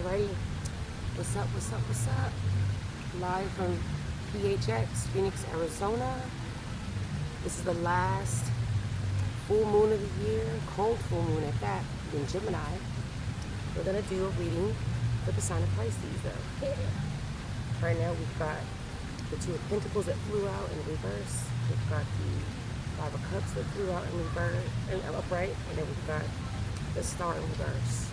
Alrighty. What's up? What's up? What's up? Live from PHX, Phoenix, Arizona. This is the last full moon of the year, cold full moon at that, in Gemini. We're going to do a reading for the sign of Pisces, though. Right now, we've got the Two of Pentacles that flew out in reverse. We've got the Five of Cups that flew out in reverse, and upright, and then we've got the Star in reverse.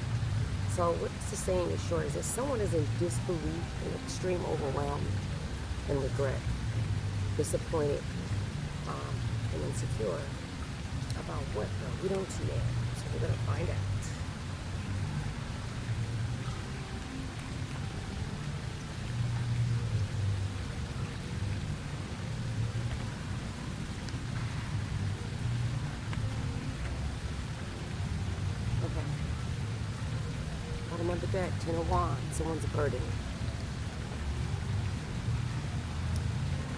So what's the saying in short is that someone is in disbelief and extreme overwhelm and regret, disappointed, and insecure about what though? We don't see it. So we're gonna find out. Okay. Bottom of the deck, Ten of Wands, someone's a burden.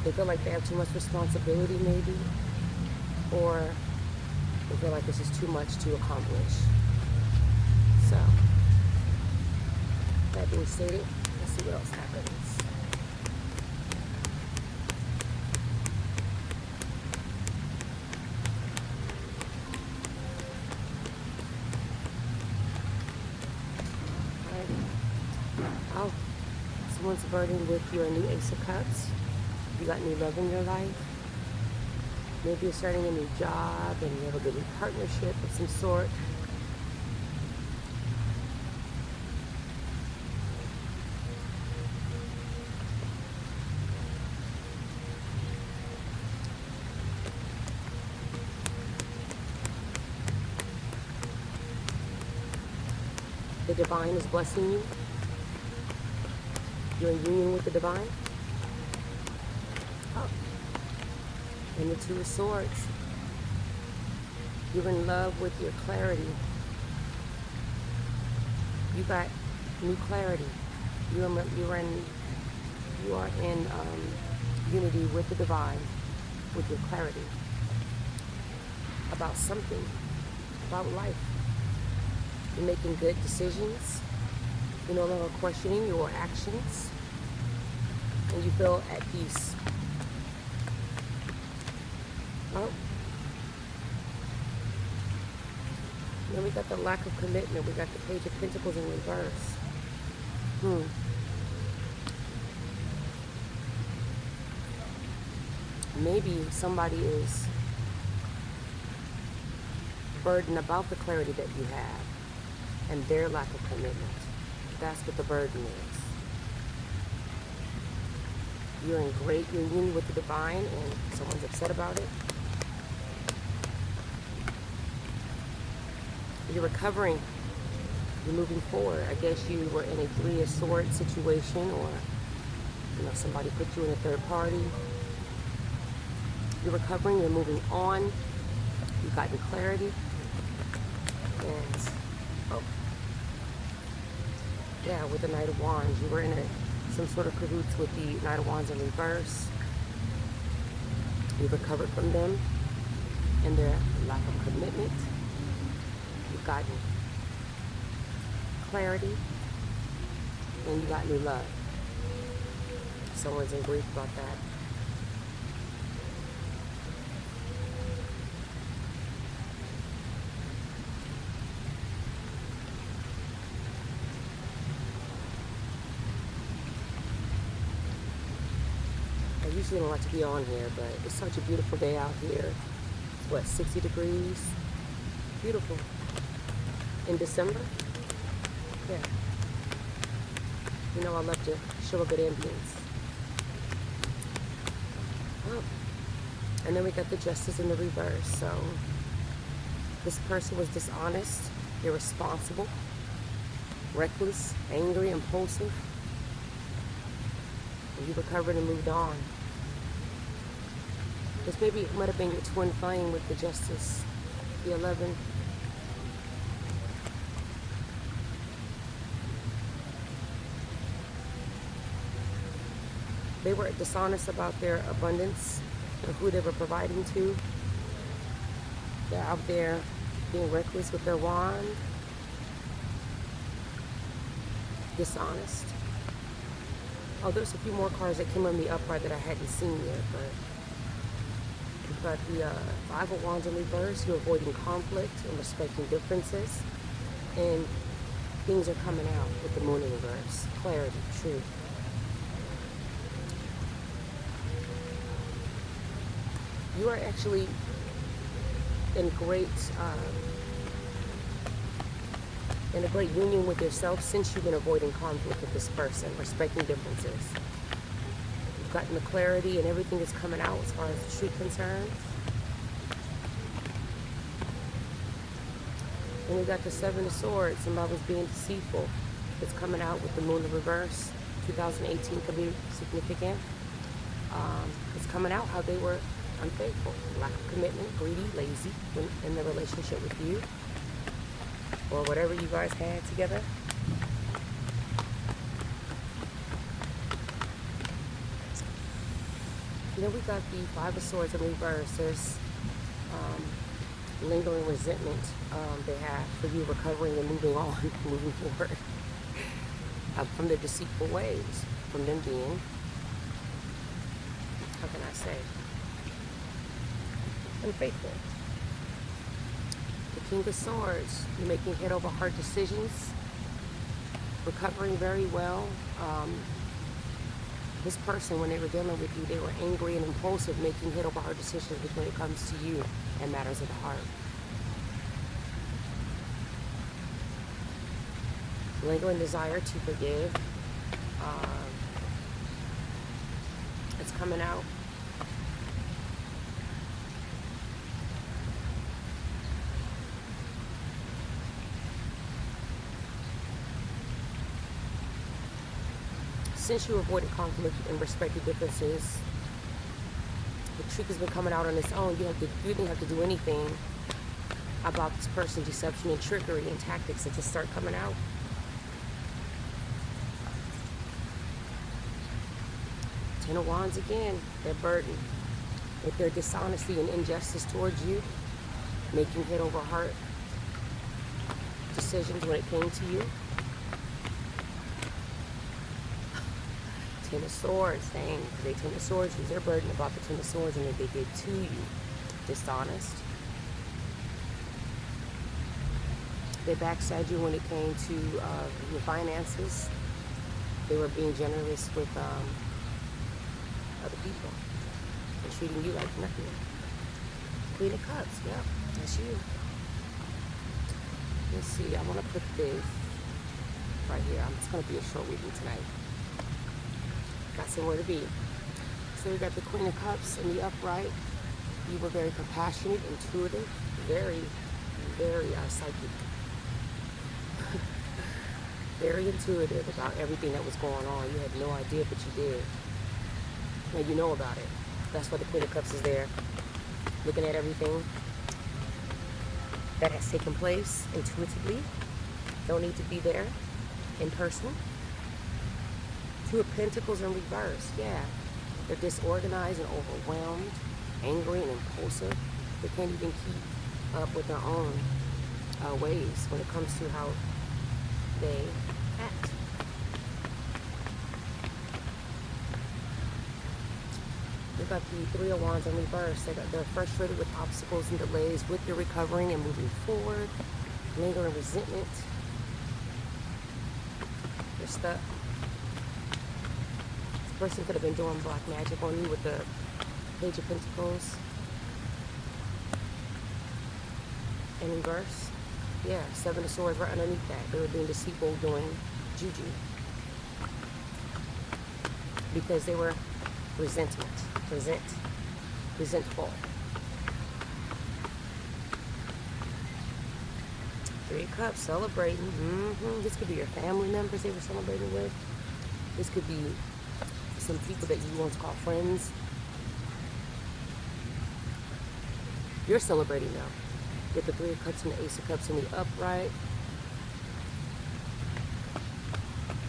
They feel like they have too much responsibility maybe, or they feel like this is too much to accomplish. So, that being stated, let's see what else happens. Oh, someone's burdened with your new Ace of Cups. You got new love in your life. Maybe you're starting a new job and you have a good new partnership of some sort. The divine is blessing you. You're in union with the divine. Oh. And the Two of Swords. You're in love with your clarity. You got new clarity. You are in unity with the divine, with your clarity about something, about life. You're making good decisions. You're no longer questioning your actions, and you feel at peace. Oh. Then we got the lack of commitment. We got the Page of Pentacles in reverse. Maybe somebody is burdened about the clarity that you have and their lack of commitment. That's what the burden is. You're in great union with the divine and someone's upset about it. You're recovering. You're moving forward. I guess you were in a Three of Swords situation, or somebody put you in a third party. You're recovering. You're moving on. You've gotten clarity. And yeah, with the Knight of Wands, you were in some sort of cahoots with the Knight of Wands in reverse. You've recovered from them and their lack of commitment. You've gotten clarity, and you got new love. Someone's in grief about that. I usually don't like to be on here, but it's such a beautiful day out here. It's what, 60 degrees? Beautiful. In December? Yeah. I love to show a good ambience. Oh. And then we got the Justice in the reverse. So this person was dishonest, irresponsible, reckless, angry, impulsive. And you recovered and moved on. This maybe it might have been your twin flame with the Justice, the 11. They were dishonest about their abundance and who they were providing to. They're out there being reckless with their wand. dishonest. Oh, there's a few more cards that came on the upright that I hadn't seen yet, but we've got the Five of Wands in reverse. You're avoiding conflict and respecting differences. And things are coming out with the Moon in reverse. Clarity, truth. You are actually in a great union with yourself since you've been avoiding conflict with this person, respecting differences. You've gotten the clarity and everything is coming out as far as the truth concerns. And we got the Seven of Swords. Somebody was being deceitful. It's coming out with the Moon in reverse. 2018 could be significant. It's coming out how they were unfaithful, lack of commitment, greedy, lazy when in the relationship with you, or whatever you guys had together. Then we got the Five of Swords in reverse. There's lingering resentment they have for you recovering and moving on, moving forward from their deceitful ways, from them being, how can I say, unfaithful. The King of Swords, you're making head over heart decisions, recovering very well. This person, when they were dealing with you, they were angry and impulsive, making head over heart decisions when it comes to you and matters of the heart. Lingering desire to forgive. It's coming out. Since you avoided conflict and respected differences, the truth has been coming out on its own. You didn't have to do anything about this person's deception and trickery and tactics that just start coming out. Ten of Wands again, they're burdened with their dishonesty and injustice towards you, making head over heart decisions when it came to you. Ten of Swords, dang, they Ten of Swords, they're burdened about the Ten of Swords and what they did to you. Dishonest. They backstabbed you when it came to your finances. They were being generous with other people and treating you like nothing. Queen of Cups, yep, that's you. Let's see, I want to put this right here. It's going to be a short reading tonight. Got somewhere to be. So we got the Queen of Cups in the upright. You were very compassionate, intuitive, very, very psychic. Very intuitive about everything that was going on. You had no idea, but you did. Now you know about it. That's why the Queen of Cups is there. Looking at everything that has taken place intuitively. Don't need to be there in person. Two of Pentacles in reverse. Yeah. They're disorganized and overwhelmed, angry and impulsive. They can't even keep up with their own ways when it comes to how they act. We got the Three of Wands in reverse. They're frustrated with obstacles and delays with your recovering and moving forward. Lingering resentment. They're stuck. This person could have been doing black magic on you with the Page of Pentacles. In reverse. Yeah, Seven of Swords right underneath that. They were being deceitful, doing juju. Because they were resentful. Three of Cups, celebrating. This could be your family members they were celebrating with. This could be some people that you once called friends. You're celebrating now. With the Three of Cups and the Ace of Cups in the upright.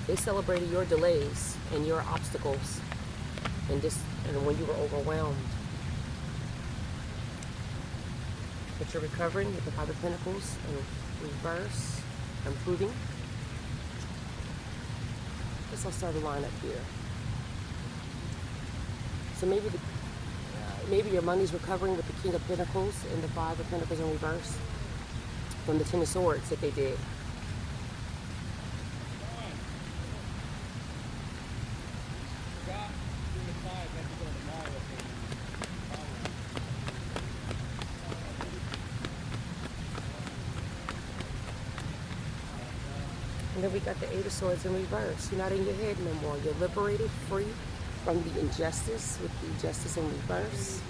They celebrated your delays and your obstacles and when you were overwhelmed. But you're recovering with the Five of Pentacles in reverse, improving. guess I'll start a line up here. So maybe maybe your money's recovering with the King of Pentacles and the Five of Pentacles in reverse from the Ten of Swords that they did. And then we got the Eight of Swords in reverse. You're not in your head no more. You're liberated, free from the injustice with the Justice in reverse.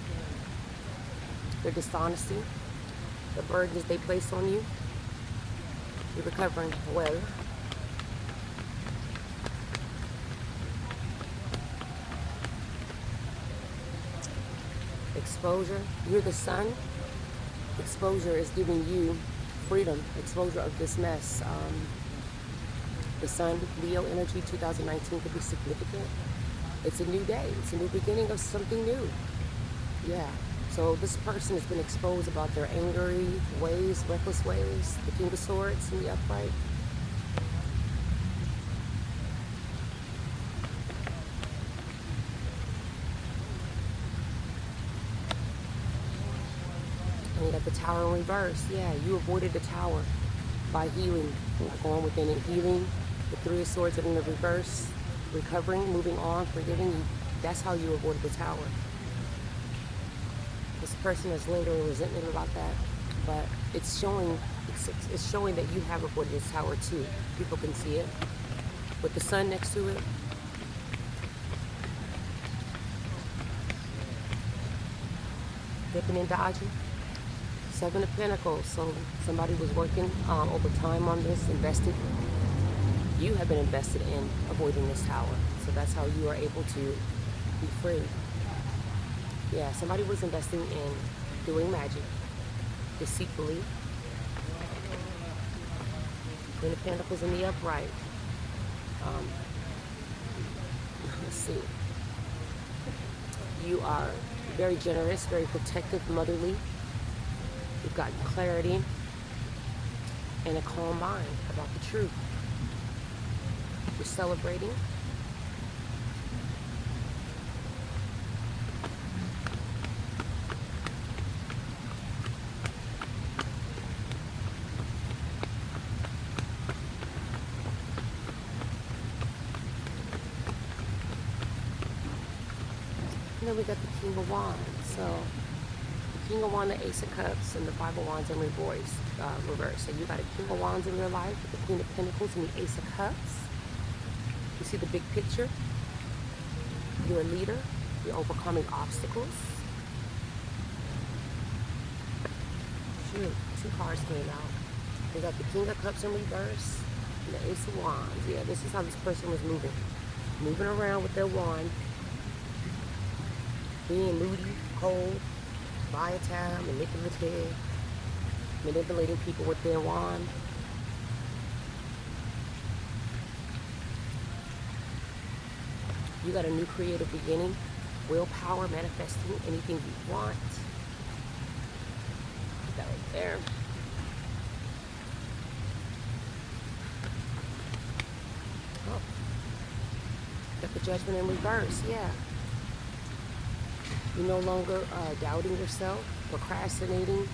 The dishonesty, the burdens they place on you. You're recovering well. Exposure. You're the sun. Exposure is giving you freedom. Exposure of this mess. The sun, Leo energy, 2019 could be significant. It's a new day. It's a new beginning of something new. Yeah. So this person has been exposed about their angry ways, reckless ways. The King of Swords in the upright. And you got the Tower in reverse. Yeah, you avoided the Tower by healing, going within and healing. The Three of Swords in the reverse, recovering, moving on, forgiving you. That's how you avoided the Tower. This person has later resentment about that, but it's showing that you have avoided this Tower too. People can see it with the sun next to it. Dipping and dodging. Seven of Pentacles. So somebody was working over time on this, invested. You have been invested in avoiding this Tower. So that's how you are able to be free. Yeah, somebody was investing in doing magic deceitfully. Queen of Pentacles in the upright. Let's see. You are very generous, very protective, motherly. You've got clarity and a calm mind about the truth. You're celebrating. And then we got the King of Wands. So the King of Wands, the Ace of Cups, and the Five of Wands in reverse. So you got a King of Wands in your life with the Queen of Pentacles and the Ace of Cups. You see the big picture. You're a leader. You're overcoming obstacles. Shoot, two cards came out. We got the King of Cups in reverse and the Ace of Wands. Yeah, this is how this person was moving. Moving around with their wand. Being moody, cold, volatile, manipulative, manipulating people with their wand. You got a new creative beginning, willpower, manifesting anything you want. Put that right there. Oh. Got the Judgment in reverse, yeah. You're no longer doubting yourself, procrastinating.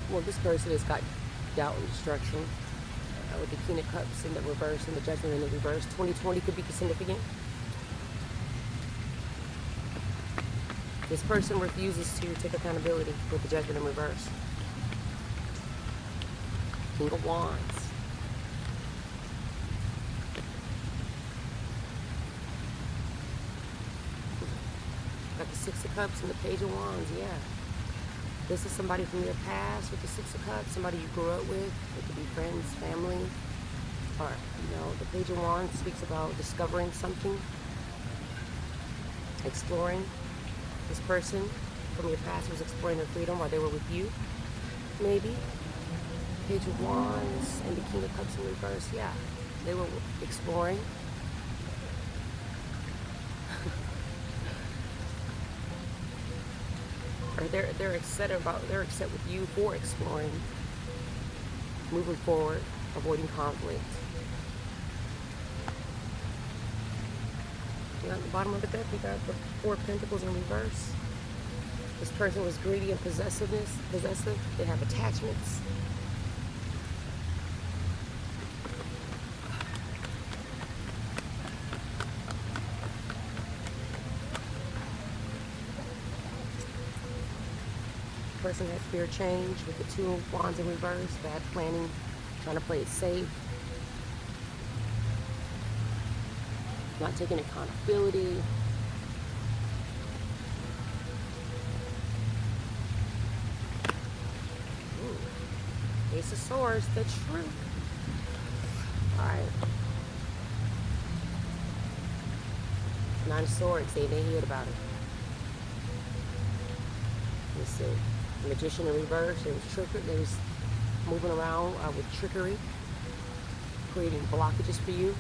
Well, this person has got doubt and destruction with the King of Cups in the reverse and the Judgment in the reverse. 2020 could be significant. This person refuses to take accountability with the Judgment in reverse. King of Wands. Got the Six of Cups and the Page of Wands, yeah. This is somebody from your past with the Six of Cups, somebody you grew up with. It could be friends, family, or, the Page of Wands speaks about discovering something, exploring. This person from your past was exploring their freedom while they were with you, maybe. Page of Wands and the King of Cups in reverse, yeah. They were exploring. Or they're upset with you for exploring, moving forward. avoiding conflict. And at the bottom of the deck, we got the Four of Pentacles in reverse. This person was greedy and possessive. They have attachments. Person has fear change with the Two of Wands in reverse. Bad planning, trying to play it safe. Not taking accountability. Ace of Swords, the truth. Alright. Nine of Swords, they heard about it. Let's see. Magician in reverse, there was trickery. They was moving around with trickery, creating blockages for you.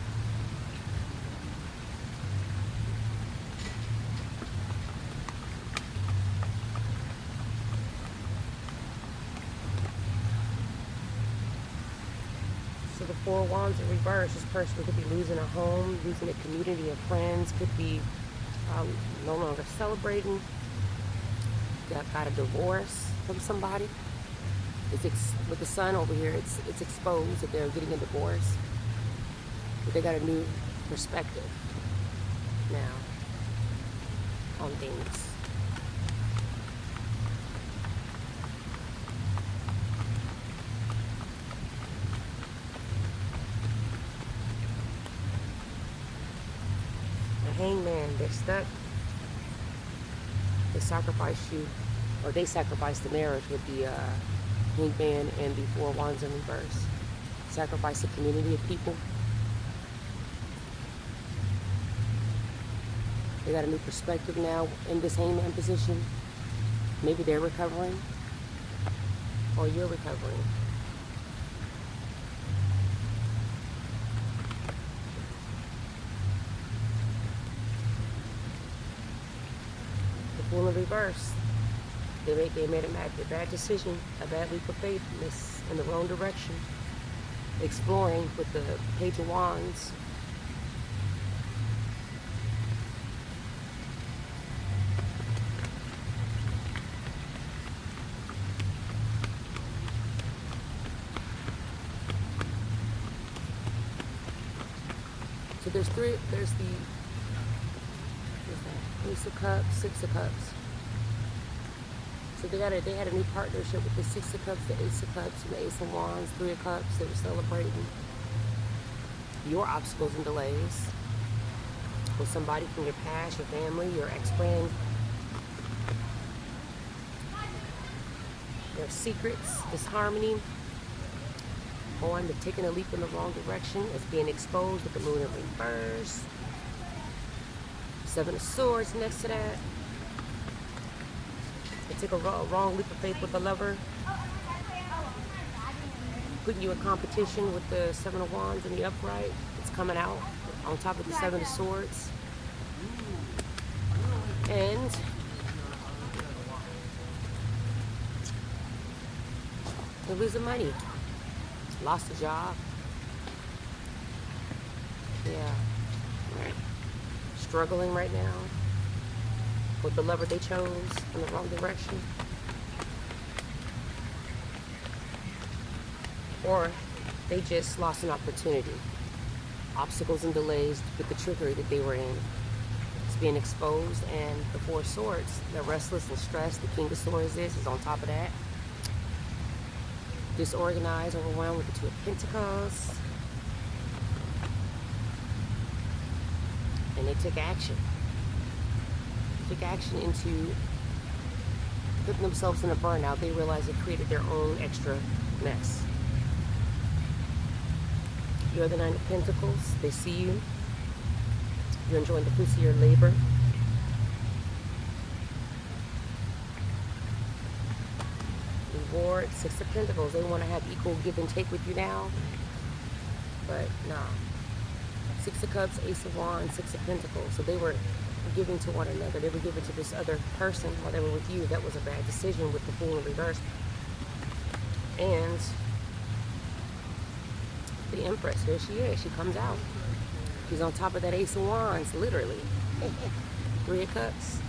So the Four of Wands in reverse, this person could be losing a home, losing a community of friends, could be no longer celebrating, got a divorce from somebody. With the Sun over here, it's exposed that they're getting a divorce. But they got a new perspective now on things. Hangman, they're stuck. They sacrifice you, or they sacrifice the marriage with the Hangman and the Four of Wands in reverse. Sacrifice a community of people. They got a new perspective now in this Hangman position. Maybe they're recovering, or you're recovering. Fool in reverse. They made a bad decision, a bad leap of faith in the wrong direction. Exploring with the Page of Wands. So there's the Ace of Cups, Six of Cups. So they had a new partnership with the Six of Cups, the Ace of Cups, and the Ace of Wands, Three of Cups. They were celebrating your obstacles and delays with somebody from your past, your family, your ex-friend. Their secrets, disharmony, on the taking a leap in the wrong direction is being exposed with the Moon in reverse. Seven of Swords next to that. They took a wrong leap of faith with the Lover. Putting you in competition with the Seven of Wands in the upright. It's coming out on top of the Seven of Swords. And they're losing money. Lost a job. Yeah. Struggling right now with the Lover they chose in the wrong direction. Or they just lost an opportunity. Obstacles and delays with the trickery that they were in. It's being exposed, and the Four of Swords, they're restless and stressed. The King of Swords is on top of that. Disorganized, overwhelmed with the Two of Pentacles. And they took action. Took action into putting themselves in a burnout. They realized they created their own extra mess. You're the Nine of Pentacles. They see you. You're enjoying the fruits of your labor. Reward, Six of Pentacles. They want to have equal give and take with you now. But nah. Six of Cups, Ace of Wands, Six of Pentacles. So they were giving to one another. They were giving to this other person while they were with you. That was a bad decision with the Fool in reverse. And The Empress. Here she is. She comes out. She's on top of that Ace of Wands, literally. Three of Cups.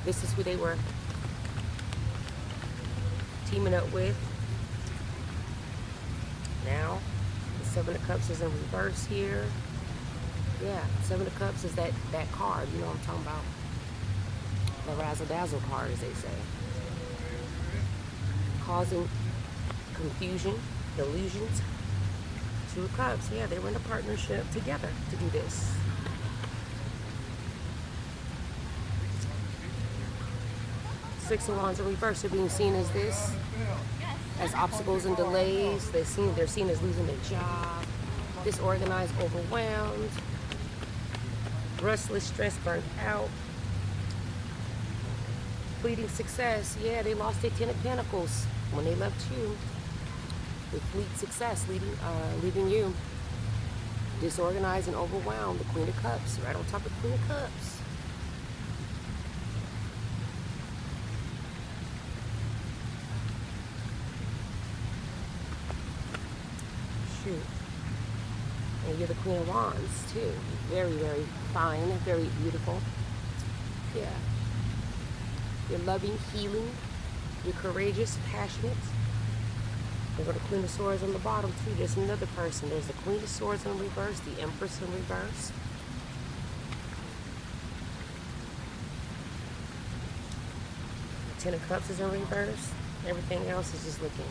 This is who they were teaming up with. Now, the Seven of Cups is in reverse here. Yeah, Seven of Cups is that card. You know what I'm talking about. The razzle-dazzle card, as they say. Causing confusion, illusions. Two of Cups. Yeah, they were in a partnership together to do this. Six of Wands in reverse are being seen as this, as obstacles and delays. They're seen as losing their job, disorganized, overwhelmed, restless, stressed, burnt out. Fleeting success. Yeah, they lost their Ten of Pentacles when they left you. With fleet success leaving you. Disorganized and overwhelmed. The Queen of Cups, right on top of the Queen of Cups. Shoot. And you're the Queen of Wands, too. Very, very fine, very beautiful. Yeah. You're loving, healing. You're courageous, passionate. There's the Queen of Swords on the bottom, too. There's another person. There's the Queen of Swords in reverse, the Empress in reverse. The Ten of Cups is in reverse. Everything else is just looking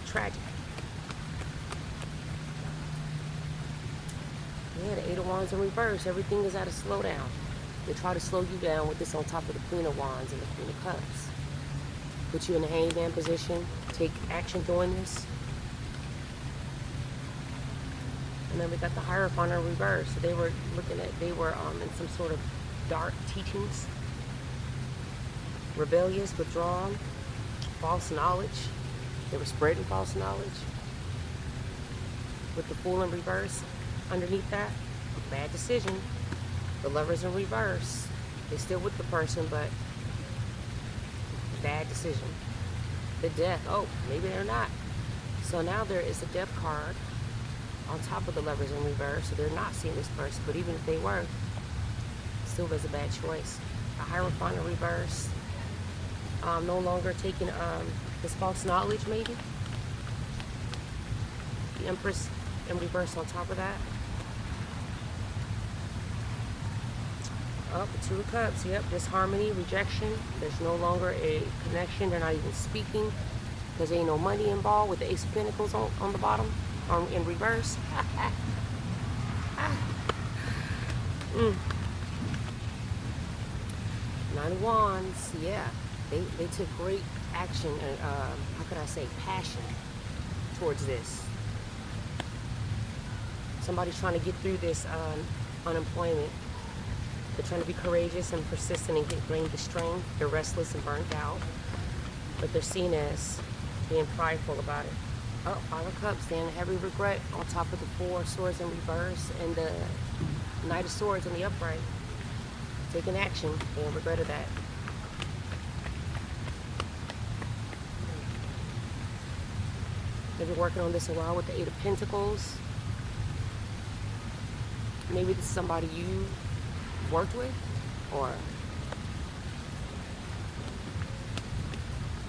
tragic. Yeah, the Eight of Wands in reverse. Everything is at a slowdown. They try to slow you down with this on top of the Queen of Wands and the Queen of Cups. Put you in the hangman position. Take action doing this. And then we got the Hierophant in reverse. So they were in some sort of dark teachings. Rebellious, withdrawn, false knowledge. They were spreading false knowledge. With the Fool in reverse. Underneath that, bad decision. The Lovers in reverse. They're still with the person, but bad decision. The Death. Oh, maybe they're not. So now there is a Death card on top of the Lovers in reverse. So they're not seeing this person, but even if they were, still was a bad choice. A Hierophant in reverse. No longer taking this false knowledge, maybe. The Empress in reverse on top of that. Oh, the Two of Cups. Yep, disharmony, rejection. There's no longer a connection. They're not even speaking because there ain't no money involved with the Ace of Pentacles on the bottom, in reverse. Nine of Wands. Yeah, they took great action and how could I say, passion towards this. Somebody's trying to get through this unemployment. They're trying to be courageous and persistent and gain the strength. They're restless and burnt out. But they're seen as being prideful about it. Oh, Five of Cups, then heavy regret on top of the Four of Swords in reverse and the Knight of Swords in the upright. Taking action and regretted that. They've been working on this a while with the Eight of Pentacles. Maybe this is somebody you worked with, or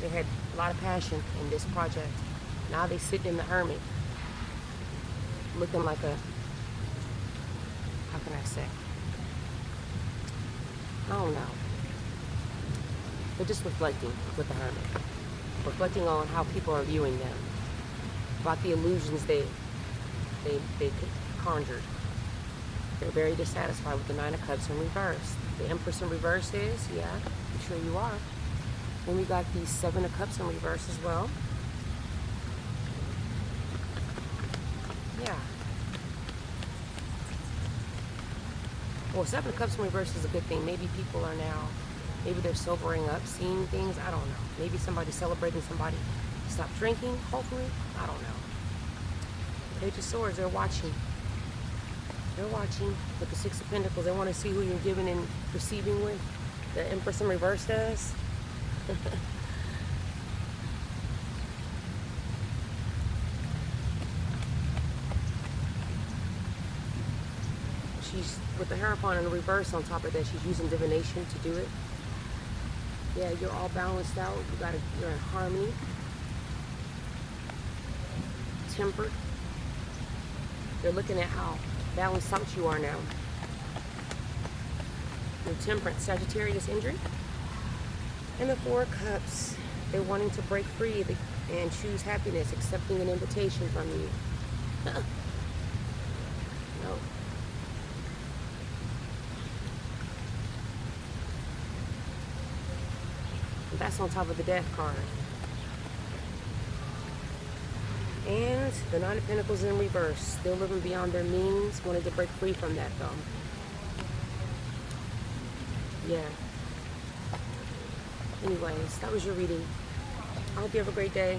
they had a lot of passion in this project. Now they sit in the Hermit, looking like a, how can I say? I don't know. They're just reflecting with the Hermit, reflecting on how people are viewing them, about the illusions they conjured. They're very dissatisfied with the Nine of Cups in reverse. The Empress in reverse is, yeah, I'm sure you are. Then we got the Seven of Cups in reverse as well. Yeah. Well, Seven of Cups in reverse is a good thing. Maybe people are now, maybe they're sobering up, seeing things. I don't know. Maybe somebody's celebrating somebody stop drinking, hopefully. I don't know. Page of Swords, they're watching. They're watching with the Six of Pentacles. They want to see who you're giving and receiving with. The Empress in reverse does. she's with the Hierophant in the reverse on top of that. She's using divination to do it. Yeah, you're all balanced out. You're in harmony, tempered. They're looking at how balanced out you are now. Your Temperance, Sagittarius injury. And the Four of Cups. They're wanting to break free and choose happiness, accepting an invitation from you. No. And that's on top of the Death card. And the Nine of Pentacles in reverse. Still living beyond their means. Wanted to break free from that, though. Yeah. Anyways, that was your reading. I hope you have a great day.